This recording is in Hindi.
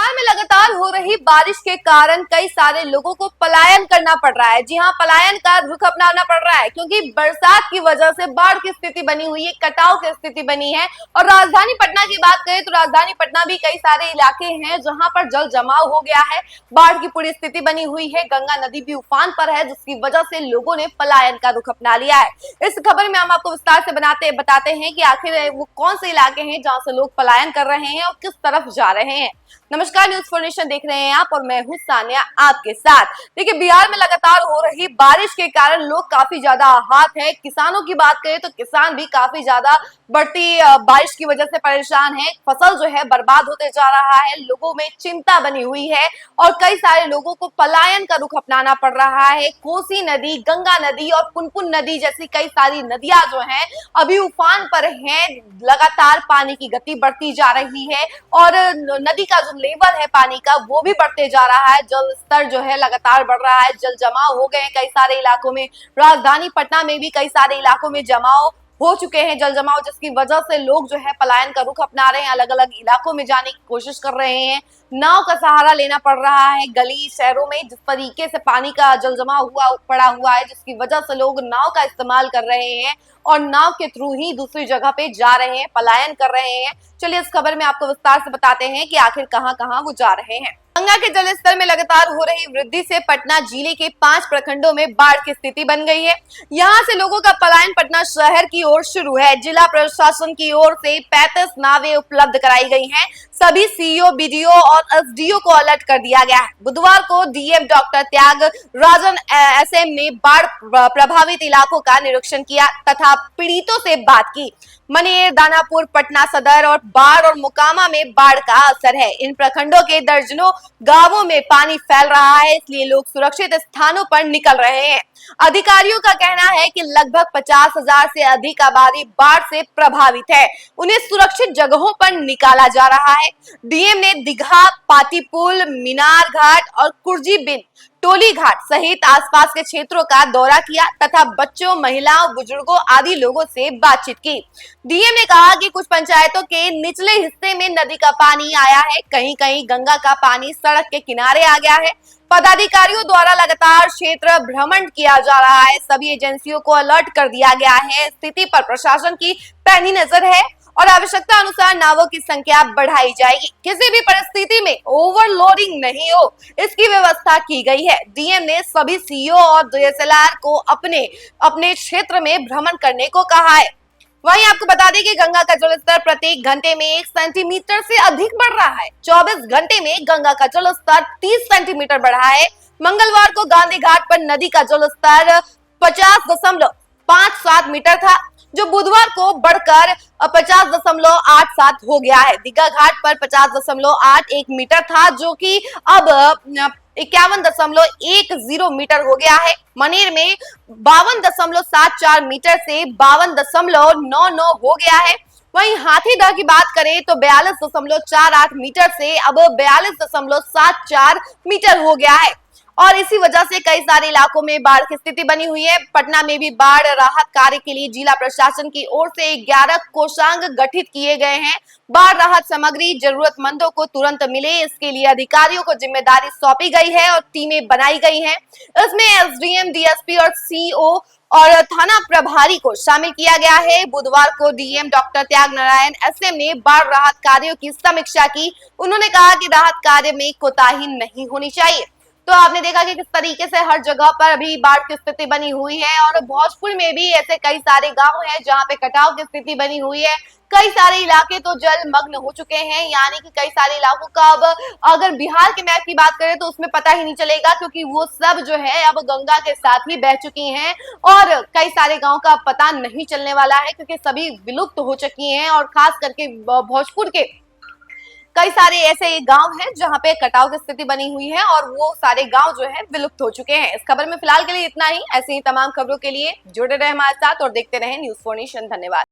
बिहार में लगातार हो रही बारिश के कारण कई सारे लोगों को पलायन करना पड़ रहा है। जी हां, पलायन का रुख अपनाना पड़ रहा है क्योंकि बरसात की वजह से बाढ़ की स्थिति बनी हुई है, कटाव की स्थिति बनी है। और राजधानी पटना की बात करें तो राजधानी पटना भी कई सारे इलाके हैं जहां पर जल जमाव हो गया है, बाढ़ की पूरी स्थिति बनी हुई है। गंगा नदी भी उफान पर है जिसकी वजह से लोगों ने पलायन का रुख अपना लिया है। इस खबर में हम आपको विस्तार से बताते हैं कि आखिर वो कौन से इलाके हैं जहां से लोग पलायन कर रहे हैं और किस तरफ जा रहे हैं। नमस्कार, न्यूज़ फॉर नेशन देख रहे हैं आप और मैं हूं सानिया आपके साथ। देखिए, बिहार में लगातार हो रही बारिश के कारण लोग काफी ज्यादा आहत हैं। किसानों की बात करें तो किसान भी काफी ज्यादा बढ़ती बारिश की वजह से परेशान है। फसल जो है बर्बाद होते जा रहा है, लोगों में चिंता बनी हुई है और कई सारे लोगों को पलायन का रुख अपनाना पड़ रहा है। कोसी नदी, गंगा नदी और पुनपुन नदी जैसी कई सारी नदियां जो हैं अभी उफान पर हैं। लगातार पानी की गति बढ़ती जा रही है और नदी का जो लेवल है पानी का वो भी बढ़ते जा रहा है। जल स्तर जो है लगातार बढ़ रहा है, जल जमाव हो गए हैं कई सारे इलाकों में। राजधानी पटना में भी कई सारे इलाकों में जमाव हो चुके हैं, जल जमाव, जिसकी वजह से लोग जो है पलायन का रुख अपना रहे हैं, अलग अलग इलाकों में जाने की कोशिश कर रहे हैं। नाव का सहारा लेना पड़ रहा है गली शहरों में, जिस तरीके से पानी का जल जमाव पड़ा हुआ है, जिसकी वजह से लोग नाव का इस्तेमाल कर रहे हैं और नाव के थ्रू ही दूसरी जगह पे जा रहे हैं, पलायन कर रहे हैं। चलिए इस खबर में आपको विस्तार से बताते हैं कि आखिर कहां कहां वो जा रहे हैं। गंगा के जलस्तर में लगातार हो रही वृद्धि से पटना जिले के 5 प्रखंडों में बाढ़ की स्थिति बन गई है। यहां से लोगों का पलायन पटना शहर की ओर शुरू है। जिला प्रशासन की ओर से 35 नावें उपलब्ध कराई गई हैं। सभी सीईओ, बीडीओ और एसडीओ को अलर्ट कर दिया गया है। बुधवार को डीएम डॉक्टर त्यागराजन एसएम ने बाढ़ प्रभावित इलाकों का निरीक्षण किया तथा पीड़ितों से बात की। मनेर, दानापुर, पटना सदर और बाढ़ और मोकामा में बाढ़ का असर है। इन प्रखंडों के दर्जनों गांवों में पानी फैल रहा है, इसलिए लोग सुरक्षित स्थानों पर निकल रहे हैं। अधिकारियों का कहना है कि लगभग 50,000 से अधिक आबादी बाढ़ से प्रभावित है, उन्हें सुरक्षित जगहों पर निकाला जा रहा है। डीएम ने दीघा, पाटीपुल, मीनार घाट और कुर्जी बिन टोली घाट सहित आसपास के क्षेत्रों का दौरा किया तथा बच्चों, महिलाओं, बुजुर्गों आदि लोगों से बातचीत की। डीएम ने कहा कि कुछ पंचायतों के निचले हिस्से में नदी का पानी आया है, कहीं कहीं गंगा का पानी सड़क के किनारे आ गया है। पदाधिकारियों द्वारा लगातार क्षेत्र भ्रमण किया जा रहा है, सभी एजेंसियों को अलर्ट कर दिया गया है। स्थिति पर प्रशासन की पैनी नजर है और आवश्यकता अनुसार नावों की संख्या बढ़ाई जाएगी। किसी भी परिस्थिति में ओवरलोडिंग नहीं हो, इसकी व्यवस्था की गई है। डीएम ने सभी सीईओ और डीएसएलआर को अपने अपने क्षेत्र में भ्रमण करने को कहा है। वहीं आपको बता दें कि गंगा का जलस्तर प्रत्येक घंटे में 1 सेंटीमीटर से अधिक बढ़ रहा है। 24 घंटे में गंगा का जलस्तर 30 सेंटीमीटर बढ़ा है। मंगलवार को गांधी घाट पर नदी का जलस्तर 50.57 मीटर था, जो बुधवार को बढ़कर 50.87 हो गया है। दीघा घाट पर 50.81 मीटर था, जो कि अब 51.10 मीटर हो गया है। मनेर में 52.74 मीटर से 52.99 हो गया है। वहीं हाथीदह की बात करें तो 42.48 मीटर से अब 42.74 मीटर हो गया है और इसी वजह से कई सारे इलाकों में बाढ़ की स्थिति बनी हुई है। पटना में भी बाढ़ राहत कार्य के लिए जिला प्रशासन की ओर से 11 कोषांग गठित किए गए हैं। बाढ़ राहत सामग्री जरूरतमंदों को तुरंत मिले, इसके लिए अधिकारियों को जिम्मेदारी सौंपी गई है और टीमें बनाई गई हैं। इसमें एसडीएम, डीएसपी और सीओ और थाना प्रभारी को शामिल किया गया है। बुधवार को डीएम डॉक्टर त्यागराजन एसएम ने बाढ़ राहत कार्यों की समीक्षा की। उन्होंने कहा कि राहत कार्य में कोताही नहीं होनी चाहिए। तो आपने देखा कि किस तरीके से हर जगह पर अभी बाढ़ की स्थिति बनी हुई है और भोजपुर में भी ऐसे कई सारे गांव हैं जहां पे कटाव की स्थिति बनी हुई है। कई सारे इलाके तो जलमग्न हो चुके हैं, यानी कि कई सारे इलाकों का अब अगर बिहार के मैप की बात करें तो उसमें पता ही नहीं चलेगा, क्योंकि वो सब जो है अब गंगा के साथ ही बह चुकी हैं और कई सारे गांव का पता नहीं चलने वाला है क्योंकि सभी विलुप्त हो चुकी हैं। और खास करके भोजपुर के कई सारे ऐसे गांव हैं जहां पे कटाव की स्थिति बनी हुई है और वो सारे गांव जो है विलुप्त हो चुके हैं। इस खबर में फिलहाल के लिए इतना ही। ऐसे ही तमाम खबरों के लिए जुड़े रहे हमारे साथ और देखते रहे न्यूज़ फॉर नेशन। धन्यवाद।